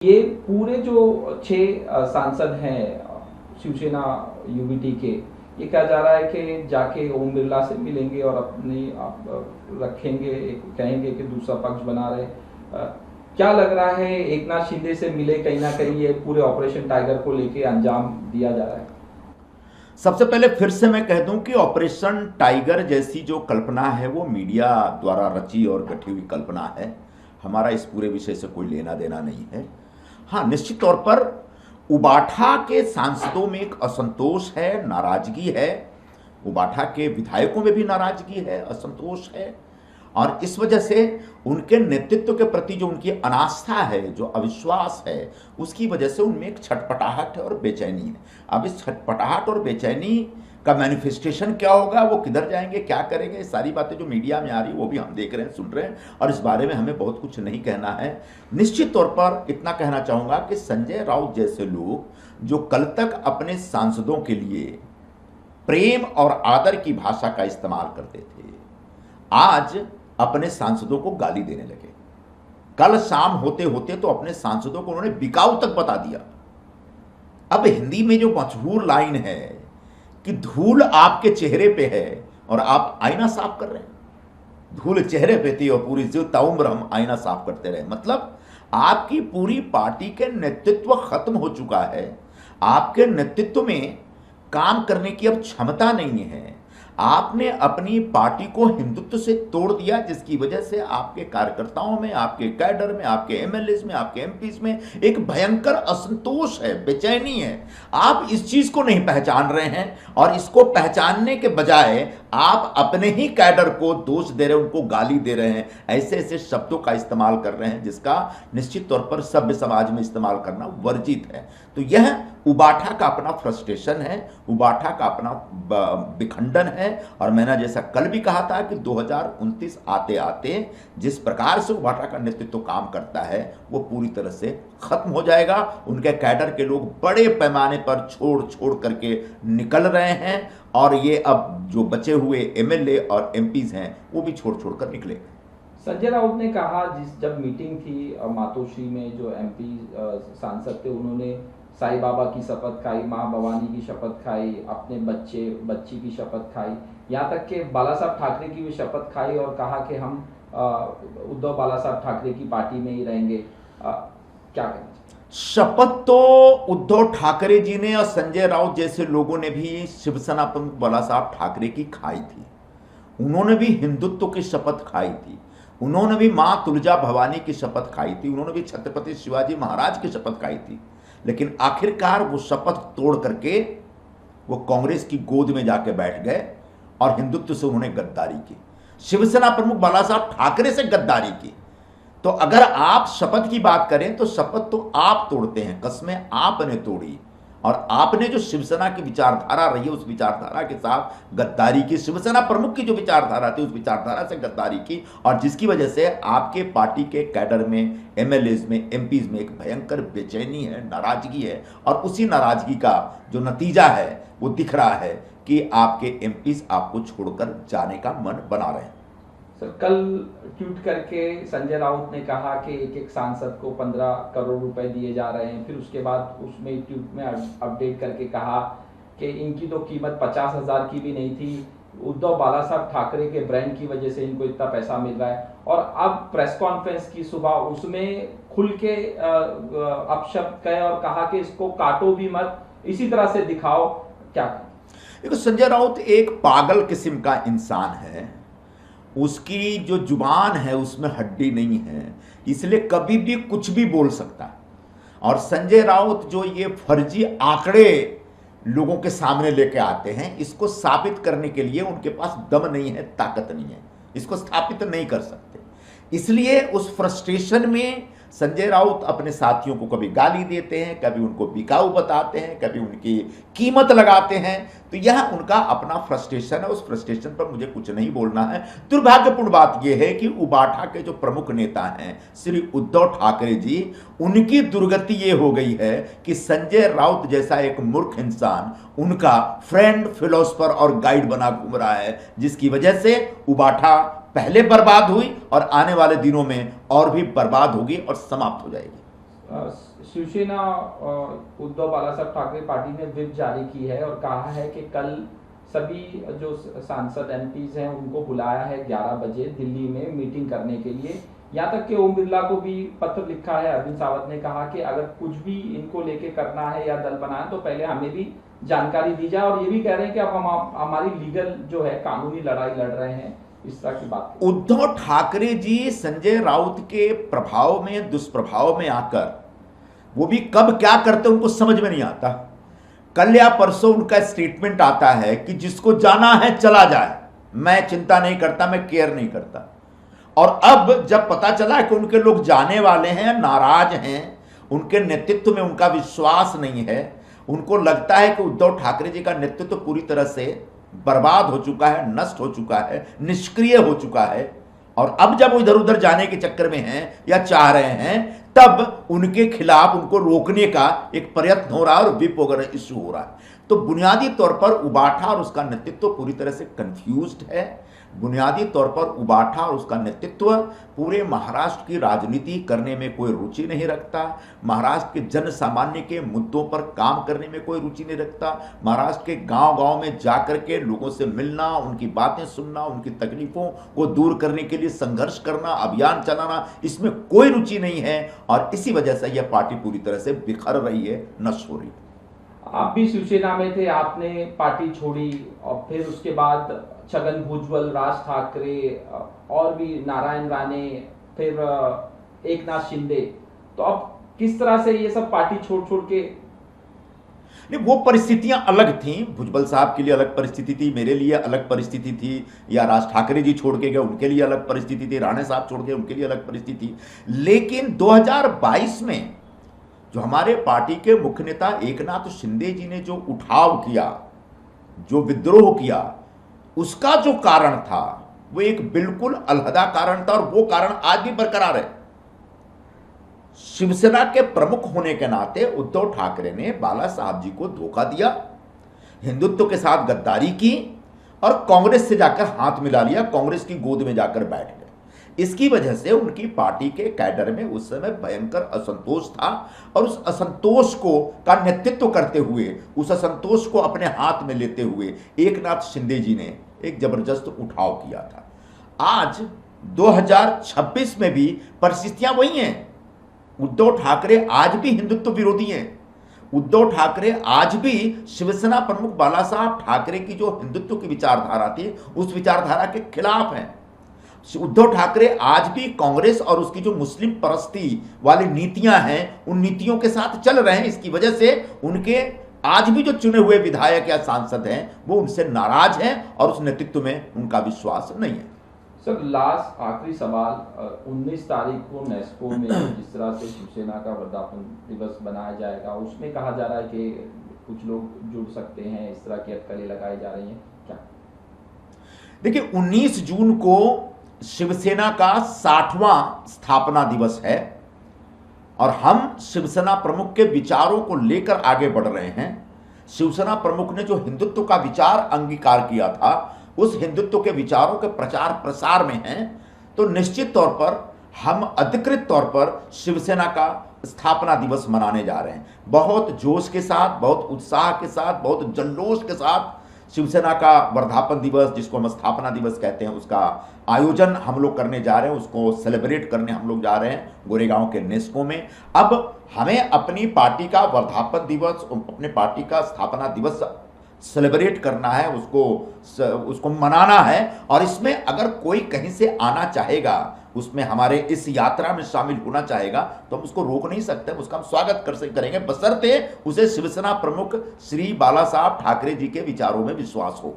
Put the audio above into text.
ये पूरे जो 6 सांसद हैं शिवसेना यूबीटी के, ये कहा जा रहा है कि जाके ओम बिरला से मिलेंगे और अपनी रखेंगे, कहेंगे कि दूसरा पक्ष बना रहे। क्या लग रहा है, एकनाथ शिंदे से मिले, कहीं ना कहीं ये पूरे ऑपरेशन टाइगर को लेके अंजाम दिया जा रहा है? सबसे पहले फिर से मैं कह दूं कि ऑपरेशन टाइगर जैसी जो कल्पना है वो मीडिया द्वारा रची और गठी हुई कल्पना है। हमारा इस पूरे विषय से कोई लेना देना नहीं है। हाँ, निश्चित तौर पर उबाठा के सांसदों में एक असंतोष है, नाराजगी है। उबाठा के विधायकों में भी नाराजगी है, असंतोष है, और इस वजह से उनके नेतृत्व के प्रति जो उनकी अनास्था है, जो अविश्वास है, उसकी वजह से उनमें एक छटपटाहट है और बेचैनी है। अब इस छटपटाहट और बेचैनी का मैनिफेस्टेशन क्या होगा, वो किधर जाएंगे, क्या करेंगे, सारी बातें जो मीडिया में आ रही है वो भी हम देख रहे हैं, सुन रहे हैं, और इस बारे में हमें बहुत कुछ नहीं कहना है। निश्चित तौर पर इतना कहना चाहूँगा कि संजय राउत जैसे लोग जो कल तक अपने सांसदों के लिए प्रेम और आदर की भाषा का इस्तेमाल करते थे, आज अपने सांसदों को गाली देने लगे। कल शाम होते होते तो अपने सांसदों को उन्होंने बिकाऊ तक बता दिया। अब हिंदी में जो मशहूर लाइन है कि धूल आपके चेहरे पे है और आप आईना साफ कर रहे हैं। धूल चेहरे पे थी और पूरी ताउम्र हम आईना साफ करते रहे। मतलब आपकी पूरी पार्टी के नेतृत्व खत्म हो चुका है। आपके नेतृत्व में काम करने की अब क्षमता नहीं है। आपने अपनी पार्टी को हिंदुत्व से तोड़ दिया, जिसकी वजह से आपके कार्यकर्ताओं में, आपके कैडर में, आपके एमएलए में, आपके एमपीज में एक भयंकर असंतोष है, बेचैनी है। आप इस चीज को नहीं पहचान रहे हैं और इसको पहचानने के बजाय आप अपने ही कैडर को दोष दे रहे हैं, उनको गाली दे रहे हैं, ऐसे ऐसे शब्दों का इस्तेमाल कर रहे हैं जिसका निश्चित तौर पर सभ्य समाज में इस्तेमाल करना वर्जित है। तो यह उबाठा का अपना फ्रस्ट्रेशन है, उबाठा का अपना विखंडन है। और मैंने जैसा कल भी कहा था कि 2029 आते आते जिस प्रकार से उबाठा का नेतृत्व काम करता है वो पूरी तरह से खत्म हो जाएगा। उनके कैडर के लोग बड़े पैमाने पर छोड़ छोड़ करके निकल रहे हैं और ये अब जो बचे हुए एमएलए और एमपीज हैं वो भी छोड़ छोड़ कर निकले। संजय राउत ने कहा, जब मीटिंग थी मातोश्री में, जो एमपी सांसद थे, उन्होंने साईं बाबा की शपथ खाई, माँ भवानी की शपथ खाई, अपने बच्ची की शपथ खाई, यहाँ तक कि बाला साहब ठाकरे की भी शपथ खाई और कहा कि हम उद्धव बाला साहब ठाकरे की पार्टी में ही रहेंगे। क्या कहना? शपथ तो उद्धव ठाकरे जी ने और संजय राउत जैसे लोगों ने भी शिवसेना प्रमुख बाला साहब ठाकरे की खाई थी। उन्होंने भी हिंदुत्व की शपथ खाई थी, उन्होंने भी माँ तुलजा भवानी की शपथ खाई थी, उन्होंने भी छत्रपति शिवाजी महाराज की शपथ खाई थी। लेकिन आखिरकार वो शपथ तोड़ करके वो कांग्रेस की गोद में जाके बैठ गए और हिंदुत्व से उन्होंने गद्दारी की, शिवसेना प्रमुख बाला साहब ठाकरे से गद्दारी की। तो अगर आप शपथ की बात करें तो शपथ तो आप तोड़ते हैं, कस्में आपने तोड़ी और आपने जो शिवसेना की विचारधारा रही है उस विचारधारा के साथ गद्दारी की। शिवसेना प्रमुख की जो विचारधारा थी उस विचारधारा से गद्दारी की और जिसकी वजह से आपके पार्टी के कैडर में, एमएलएज में, एमपीज में एक भयंकर बेचैनी है, नाराजगी है। और उसी नाराजगी का जो नतीजा है वो दिख रहा है कि आपके एमपीज आपको छोड़कर जाने का मन बना रहे हैं। सर, कल ट्वीट करके संजय राउत ने कहा कि एक एक सांसद को 15 करोड़ रुपए दिए जा रहे हैं। फिर उसके बाद उसमें ट्वीट में अपडेट करके कहा कि इनकी तो कीमत 50,000 की भी नहीं थी, उद्धव बाला साहब ठाकरे के ब्रांड की वजह से इनको इतना पैसा मिल रहा है। और अब प्रेस कॉन्फ्रेंस की सुबह उसमें खुल के अपशब्द कहे और कहा कि इसको काटो भी मत, इसी तरह से दिखाओ। क्या? देखो, संजय राउत एक पागल किस्म का इंसान है। उसकी जो जुबान है उसमें हड्डी नहीं है, इसलिए कभी भी कुछ भी बोल सकता है। और संजय राउत जो ये फर्जी आंकड़े लोगों के सामने लेके आते हैं, इसको साबित करने के लिए उनके पास दम नहीं है, ताकत नहीं है, इसको स्थापित नहीं कर सकते। इसलिए उस फ्रस्ट्रेशन में संजय राउत अपने साथियों को कभी गाली देते हैं, कभी उनको बिकाऊ बताते हैं, कभी उनकी कीमत लगाते हैं। तो यह उनका अपना फ्रस्ट्रेशन है, उस फ्रस्ट्रेशन पर मुझे कुछ नहीं बोलना है। दुर्भाग्यपूर्ण बात यह है कि उबाठा के जो प्रमुख नेता हैं श्री उद्धव ठाकरे जी, उनकी दुर्गति ये हो गई है कि संजय राउत जैसा एक मूर्ख इंसान उनका फ्रेंड, फिलोसफर और गाइड बना घूम रहा है, जिसकी वजह से उबाठा पहले बर्बाद हुई और आने वाले दिनों में और भी बर्बाद होगी और समाप्त हो जाएगी। शिवसेना उद्धव बालासाहब ठाकरे पार्टी ने व्हिप जारी की है और कहा है कि कल सभी जो सांसद एमपीज हैं उनको बुलाया है 11 बजे दिल्ली में मीटिंग करने के लिए। यहाँ तक कि ओम बिरला को भी पत्र लिखा है। अरविंद सावंत ने कहा कि अगर कुछ भी इनको लेके करना है या दल बनाना तो पहले हमें भी जानकारी दी जाए, और ये भी कह रहे हैं कि अब हम हमारी लीगल जो है कानूनी लड़ाई लड़ रहे हैं, इस तरह की बात। उद्धव ठाकरे जी संजय राउत के प्रभाव में, दुष्प्रभाव में आकर वो भी कब क्या करते उनको समझ में नहीं आता। कल या परसों उनका स्टेटमेंट आता है कि जिसको जाना है चला जाए, मैं चिंता नहीं करता, मैं केयर नहीं करता। और अब जब पता चला कि उनके लोग जाने वाले हैं, नाराज हैं, उनके नेतृत्व में उनका विश्वास नहीं है, उनको लगता है कि उद्धव ठाकरे जी का नेतृत्व पूरी तरह से बर्बाद हो चुका है, नष्ट हो चुका है, निष्क्रिय हो चुका है, और अब जब वो इधर उधर जाने के चक्कर में हैं या चाह रहे हैं, तब उनके खिलाफ उनको रोकने का एक प्रयत्न हो रहा है और व्हिप वगैरह इश्यू हो रहा है। तो बुनियादी तौर पर उबाठा और उसका नेतृत्व पूरी तरह से कंफ्यूज्ड है। बुनियादी तौर पर उबाठा और उसका नेतृत्व पूरे महाराष्ट्र की राजनीति करने में कोई रुचि नहीं रखता, महाराष्ट्र के जन सामान्य के मुद्दों पर काम करने में कोई रुचि नहीं रखता, महाराष्ट्र के गांव-गांव में जाकर के लोगों से मिलना, उनकी बातें सुनना, उनकी तकलीफों को दूर करने के लिए संघर्ष करना, अभियान चलाना, इसमें कोई रुचि नहीं है। और इसी वजह से यह पार्टी पूरी तरह से बिखर रही है, नष्ट हो रही है। आप भी शिवसेना में थे, आपने पार्टी छोड़ी और फिर उसके बाद छगन भुजबल, राज ठाकरे और भी नारायण राणे, फिर एकनाथ शिंदे, तो अब किस तरह से ये सब पार्टी छोड़ छोड़ के? नहीं, वो परिस्थितियां अलग थीं। भुजबल साहब के लिए अलग परिस्थिति थी, मेरे लिए अलग परिस्थिति थी, या राज ठाकरे जी छोड़ के गए उनके लिए अलग परिस्थिति थी, राणे साहब छोड़ के उनके लिए अलग परिस्थिति थी। लेकिन 2022 में जो हमारे पार्टी के मुख्य नेता एकनाथ शिंदे जी ने जो उठाव किया, जो विद्रोह किया, उसका जो कारण था वो एक बिल्कुल अलहदा कारण था, और वो कारण आज भी बरकरार है। शिवसेना के प्रमुख होने के नाते उद्धव ठाकरे ने बाला साहब जी को धोखा दिया, हिंदुत्व के साथ गद्दारी की और कांग्रेस से जाकर हाथ मिला लिया, कांग्रेस की गोद में जाकर बैठ गए। इसकी वजह से उनकी पार्टी के कैडर में उस समय भयंकर असंतोष था, और उस असंतोष को का नेतृत्व करते हुए, उस असंतोष को अपने हाथ में लेते हुए एकनाथ शिंदे जी ने एक जबरदस्त उठाव किया था। आज 2026 में भी परिस्थितियां वही हैं। उद्धव ठाकरे आज भी हिंदुत्व विरोधी हैं। उद्धव ठाकरे आज भी शिवसेना प्रमुख बाला साहब ठाकरे की जो हिंदुत्व की विचारधारा थी, उस विचारधारा के खिलाफ हैं। उद्धव ठाकरे आज भी कांग्रेस और उसकी जो मुस्लिम परस्ती वाली नीतियां हैं, उन नीतियों के साथ चल रहे हैं। इसकी वजह से उनके आज भी जो चुने हुए विधायक या सांसद हैं वो उनसे नाराज हैं और उस नेतृत्व में उनका विश्वास नहीं है। सर, लास्ट आखिरी सवाल, 19 तारीख को नेस्को में जिस तरह से शिवसेना का वर्धापन दिवस बनाया जाएगा, उसमें कहा जा रहा है कि कुछ लोग जुड़ सकते हैं, इस तरह की अटकलें लगाई जा रही हैं, क्या? देखिए, 19 जून को शिवसेना का 60वां स्थापना दिवस है, और हम शिवसेना प्रमुख के विचारों को लेकर आगे बढ़ रहे हैं। शिवसेना प्रमुख ने जो हिंदुत्व का विचार अंगीकार किया था, उस हिंदुत्व के विचारों के प्रचार प्रसार में हैं। तो निश्चित तौर पर हम अधिकृत तौर पर शिवसेना का स्थापना दिवस मनाने जा रहे हैं। बहुत जोश के साथ, बहुत उत्साह के साथ, बहुत जल्लोष के साथ शिवसेना का वर्धापन दिवस, जिसको हम स्थापना दिवस कहते हैं, उसका आयोजन हम लोग करने जा रहे हैं। उसको सेलिब्रेट करने हम लोग जा रहे हैं गोरेगांव के नेस्को में। अब हमें अपनी पार्टी का वर्धापन दिवस, अपने पार्टी का स्थापना दिवस सेलिब्रेट करना है, उसको मनाना है। और इसमें अगर कोई कहीं से आना चाहेगा, उसमें हमारे इस यात्रा में शामिल होना चाहेगा, तो हम उसको रोक नहीं सकते, उसका हम स्वागत करेंगे, बशर्ते उसे शिवसेना प्रमुख श्री बाला साहब ठाकरे जी के विचारों में विश्वास हो।